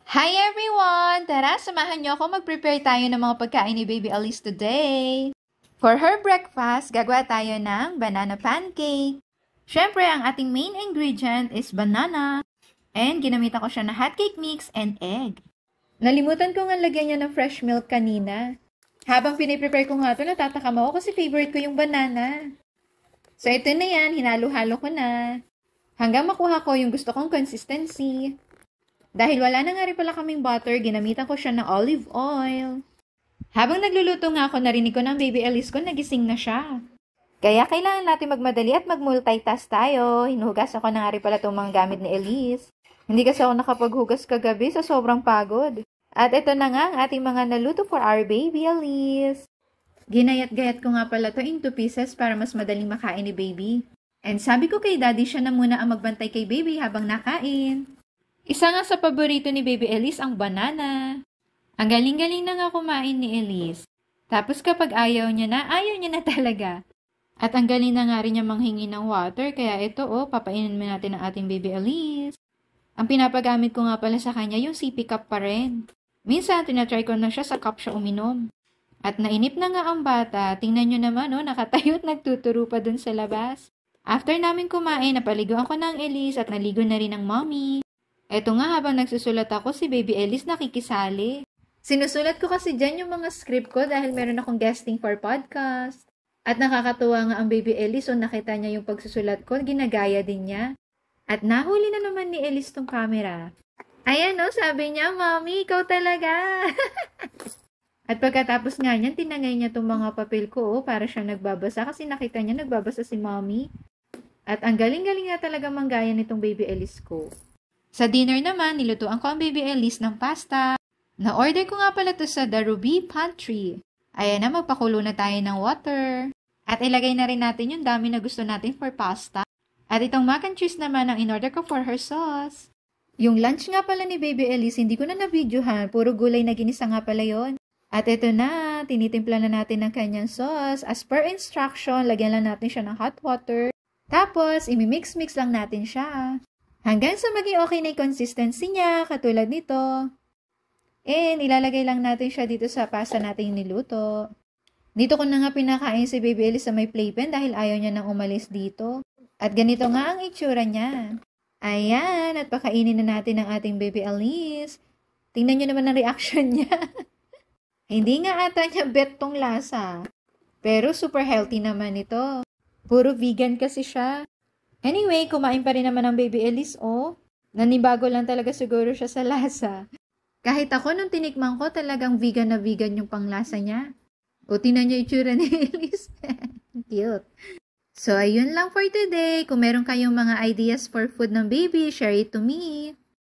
Hi everyone! Tara, samahan niyo ako mag-prepare tayo ng mga pagkain ni Baby Alice today. For her breakfast, gagawa tayo ng banana pancake. Siyempre, ang ating main ingredient is banana. And ginamitan ko siya na hot cake mix and egg. Nalimutan ko nga lagyan niya ng fresh milk kanina. Habang piniprepare ko nga ito, natatakam ako kasi favorite ko yung banana. So ito na yan, hinalo-halo ko na. Hanggang makuha ko yung gusto kong consistency. Dahil wala na nga rin pala kaming butter, ginamitan ko siya ng olive oil. Habang nagluluto nga ako, narinig ko ng Baby Alice ko, nagising na siya. Kaya kailangan natin magmadali at mag-multitask tayo. Hinuhugas ako na nga rin pala itong mga gamit ni Elise. Hindi kasi ako nakapaghugas kagabi sa sobrang pagod. At ito na nga ang ating mga naluto for our Baby Alice. Ginayat-gayat ko nga pala ito in 2 pieces para mas madaling makain ni Baby. And sabi ko kay Daddy, siya na muna ang magbantay kay Baby habang nakain. Isa nga sa paborito ni Baby Elise ang banana. Ang galing-galing na nga kumain ni Elise. Tapos kapag ayaw niya na talaga. At ang galing na nga rin niya manghingi ng water, kaya ito papainin mo natin ang ating Baby Elise. Ang pinapagamit ko nga pala sa kanya yung sippy cup pa rin. Minsan, tinatry ko na siya sa cup siya uminom. At nainip na nga ang bata, tingnan nyo naman nakatayo at nagtuturo pa dun sa labas. After namin kumain, napaliguan ko ng Elise at naligo na rin ng mommy. Eto nga habang nagsusulat ako, si Baby Alice nakikisali. Sinusulat ko kasi dyan yung mga script ko dahil meron akong guesting for podcast. At nakakatuwa nga ang Baby Alice, nakita niya yung pagsusulat ko, ginagaya din niya. At nahuli na naman ni Alice tong camera. Ayan sabi niya, Mommy, ikaw talaga. At pagkatapos nga niyan, tinangay niya tong mga papel ko para siyang nagbabasa kasi nakita niya nagbabasa si Mommy. At ang galing-galing nga talaga manggaya nitong Baby Alice ko. Sa dinner naman, nilutuan ko ang Baby Alice ng pasta. Na-order ko nga pala to sa The Ruby Pantry. Ayan na, magpakulo na tayo ng water. At ilagay na rin natin yung dami na gusto natin for pasta. At itong mac and cheese naman ang in-order ko for her sauce. Yung lunch nga pala ni Baby Alice, hindi ko na na-videohan. Puro gulay na ginisa nga pala yon. At ito na, tinitimpla na natin ng kanyang sauce. As per instruction, lagyan lang natin siya ng hot water. Tapos, imimix-mix lang natin siya. Hanggang sa maging okay na yung consistency niya, katulad nito. And ilalagay lang natin siya dito sa pasta nating niluto. Dito ko na nga pinakain si Baby Alice sa may playpen dahil ayaw niya nang umalis dito. At ganito nga ang itsura niya. Ayan, at pakainin na natin ang ating Baby Alice. Tingnan niyo naman ang reaction niya. Hindi nga ata niya bet tong lasa. Pero super healthy naman ito. Puro vegan kasi siya. Anyway, kumain pa rin naman ang Baby Alice, Nanibago lang talaga siguro siya sa lasa. Kahit ako nung tinikman ko, talagang vegan na vegan yung panglasa niya. Tingnan niyo yung itsura ni Alice. Cute. So, ayun lang for today. Kung meron kayong mga ideas for food ng baby, share it to me.